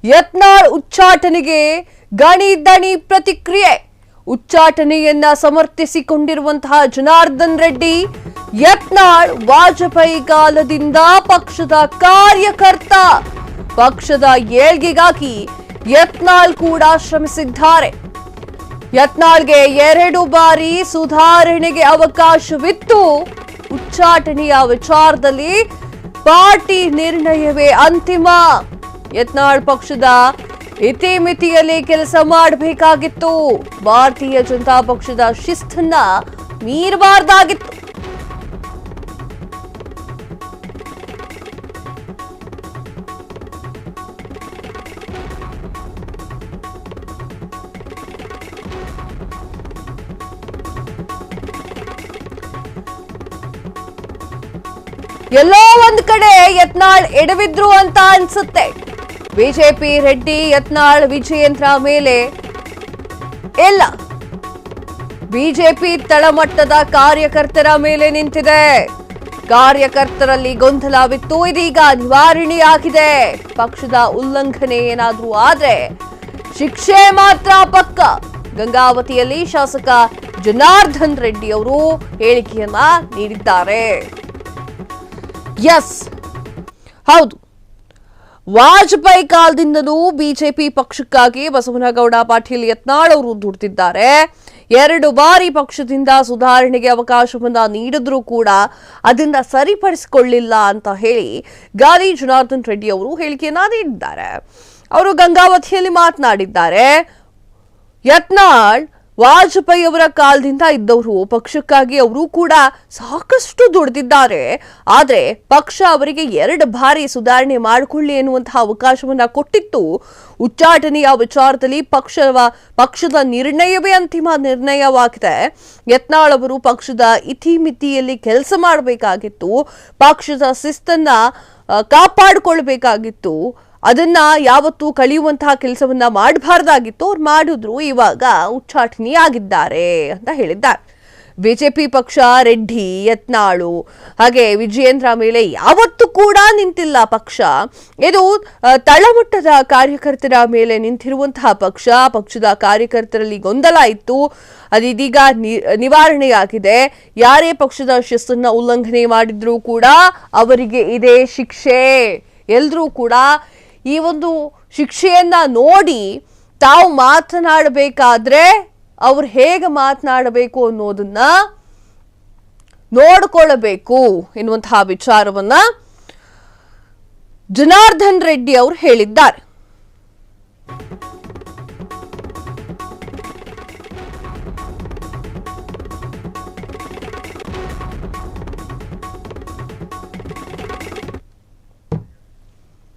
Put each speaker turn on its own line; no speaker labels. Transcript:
ಯತ್ನಾಳ್ ಉಚ್ಚಾಟನೆಗೆ ಗಣಿ ದಣಿ ಪ್ರತಿಕ್ರಿಯೆ. ಉಚ್ಚಾಟನೆಯನ್ನ ಸಮರ್ಥಿಸಿಕೊಂಡಿರುವಂತಹ ಜನಾರ್ದನ್ ರೆಡ್ಡಿ, ಯತ್ನಾಳ್ ವಾಜಪೇಯಿ ಕಾಲದಿಂದ ಪಕ್ಷದ ಕಾರ್ಯಕರ್ತ, ಪಕ್ಷದ ಏಳ್ಗೆಗಾಗಿ ಯತ್ನಾಳ್ ಕೂಡ ಶ್ರಮಿಸಿದ್ದಾರೆ. ಯತ್ನಾಳ್ಗೆ 2 ಬಾರಿ ಸುಧಾರಣೆಗೆ ಅವಕಾಶವಿತ್ತು. ಉಚ್ಚಾಟನೆಯ ವಿಚಾರದಲ್ಲಿ ಪಾರ್ಟಿ ನಿರ್ಣಯವೇ ಅಂತಿಮ. ಯತ್ನಾಳ್ ಪಕ್ಷದ ಇತಿಮಿತಿಯಲ್ಲಿ ಕೆಲಸ ಮಾಡಬೇಕಾಗಿತ್ತು. ಭಾರತೀಯ ಜನತಾ ಪಕ್ಷದ ಶಿಸ್ತನ್ನ ಮೀರಬಾರ್ದಾಗಿತ್ತು. ಎಲ್ಲೋ ಒಂದ್ ಕಡೆ ಯತ್ನಾಳ್ ಎಡವಿದ್ರು ಅಂತ ಅನ್ಸುತ್ತೆ. ಬಿಜೆಪಿ ರೆಡ್ಡಿ ಯತ್ನಾಳ್ ವಿಜಯೇಂದ್ರ ಮೇಲೆ ಇಲ್ಲ, ಬಿಜೆಪಿ ತಳಮಟ್ಟದ ಕಾರ್ಯಕರ್ತರ ಮೇಲೆ ನಿಂತಿದೆ. ಕಾರ್ಯಕರ್ತರಲ್ಲಿ ಗೊಂದಲವಿತ್ತು, ಇದೀಗ ನಿವಾರಣೆಯಾಗಿದೆ. ಪಕ್ಷದ ಉಲ್ಲಂಘನೆ ಏನಾದ್ರೂ ಆದ್ರೆ ಶಿಕ್ಷೆ ಮಾತ್ರ ಪಕ್ಕ. ಗಂಗಾವತಿಯಲ್ಲಿ ಶಾಸಕ ಜನಾರ್ದನ್ ರೆಡ್ಡಿ ಅವರು ಹೇಳಿಕೆಯನ್ನ ನೀಡಿದ್ದಾರೆ. ಎಸ್, ಹೌದು, ವಾಜಪೇಯಿ ಕಾಲದಿಂದಲೂ ಬಿಜೆಪಿ ಪಕ್ಷಕ್ಕಾಗಿ ಬಸವನಗೌಡ ಪಾಟೀಲ್ ಯತ್ನಾಳ್ ಅವರು ದುಡಿದಿದ್ದಾರೆ. 2 ಬಾರಿ ಪಕ್ಷದಿಂದ ಸುಧಾರಣೆಗೆ ಅವಕಾಶವನ್ನ ನೀಡಿದ್ರೂ ಕೂಡ ಅದನ್ನ ಸರಿಪಡಿಸಿಕೊಳ್ಳಿಲ್ಲ ಅಂತ ಹೇಳಿ ಗಾಲಿ ಜನಾರ್ದನ್ ರೆಡ್ಡಿ ಅವರು ಹೇಳಿಕೆಯನ್ನ ನೀಡಿದ್ದಾರೆ. ಅವರು ಗಂಗಾವತಿಯಲ್ಲಿ ಮಾತನಾಡಿದ್ದಾರೆ. ಯತ್ನಾಳ್ ವಾಜಪೇಯಿ ಅವರ ಕಾಲದಿಂದ ಇದ್ದವರು, ಪಕ್ಷಕ್ಕಾಗಿ ಅವರು ಕೂಡ ಸಾಕಷ್ಟು ದುಡಿದಿದ್ದಾರೆ. ಆದರೆ ಪಕ್ಷ ಅವರಿಗೆ 2 ಬಾರಿ ಸುಧಾರಣೆ ಮಾಡಿಕೊಳ್ಳಿ ಎನ್ನುವಂತಹ ಅವಕಾಶವನ್ನ ಕೊಟ್ಟಿತ್ತು. ಉಚ್ಚಾಟನೆಯ ವಿಚಾರದಲ್ಲಿ ಪಕ್ಷದ ನಿರ್ಣಯವೇ ಅಂತಿಮ ನಿರ್ಣಯವಾಗಿದೆ. ಯತ್ನಾಳ್ ಅವರು ಪಕ್ಷದ ಇತಿಮಿತಿಯಲ್ಲಿ ಕೆಲಸ ಮಾಡಬೇಕಾಗಿತ್ತು. ಪಕ್ಷದ ಶಿಸ್ತನ್ನ ಕಾಪಾಡಿಕೊಳ್ಬೇಕಾಗಿತ್ತು. ಅದನ್ನ ಯಾವತ್ತೂ ಕಳೆಯುವಂತಹ ಕೆಲಸವನ್ನ ಮಾಡಬಾರ್ದಾಗಿತ್ತು. ಅವ್ರು ಮಾಡಿದ್ರು, ಇವಾಗ ಉಚ್ಚಾಟನೆಯಾಗಿದ್ದಾರೆ ಅಂತ ಹೇಳಿದ್ದಾರೆ. ಬಿಜೆಪಿ ಪಕ್ಷ ರೆಡ್ಡಿ, ಯತ್ನಾಳು ಹಾಗೆ ವಿಜಯೇಂದ್ರ ಮೇಲೆ ಯಾವತ್ತೂ ಕೂಡ ನಿಂತಿಲ್ಲ ಪಕ್ಷ. ಇದು ತಳಮಟ್ಟದ ಕಾರ್ಯಕರ್ತರ ಮೇಲೆ ನಿಂತಿರುವಂತಹ ಪಕ್ಷ. ಪಕ್ಷದ ಕಾರ್ಯಕರ್ತರಲ್ಲಿ ಗೊಂದಲ ಇತ್ತು, ಅದೀಗ ನಿವಾರಣೆಯಾಗಿದೆ. ಯಾರೇ ಪಕ್ಷದ ಶಿಸ್ತನ್ನ ಉಲ್ಲಂಘನೆ ಮಾಡಿದ್ರೂ ಕೂಡ ಅವರಿಗೆ ಇದೇ ಶಿಕ್ಷೆ. ಎಲ್ರೂ ಕೂಡ ಈ ಒಂದು ಶಿಕ್ಷೆಯನ್ನ ನೋಡಿ ತಾವು ಮಾತನಾಡಬೇಕಾದ್ರೆ ಅವ್ರು ಹೇಗೆ ಮಾತನಾಡಬೇಕು ಅನ್ನೋದನ್ನ ನೋಡ್ಕೊಳ್ಳಬೇಕು ಎನ್ನುವಂತಹ ವಿಚಾರವನ್ನ ಜನಾರ್ದನ್ ರೆಡ್ಡಿ ಅವರು ಹೇಳಿದ್ದಾರೆ.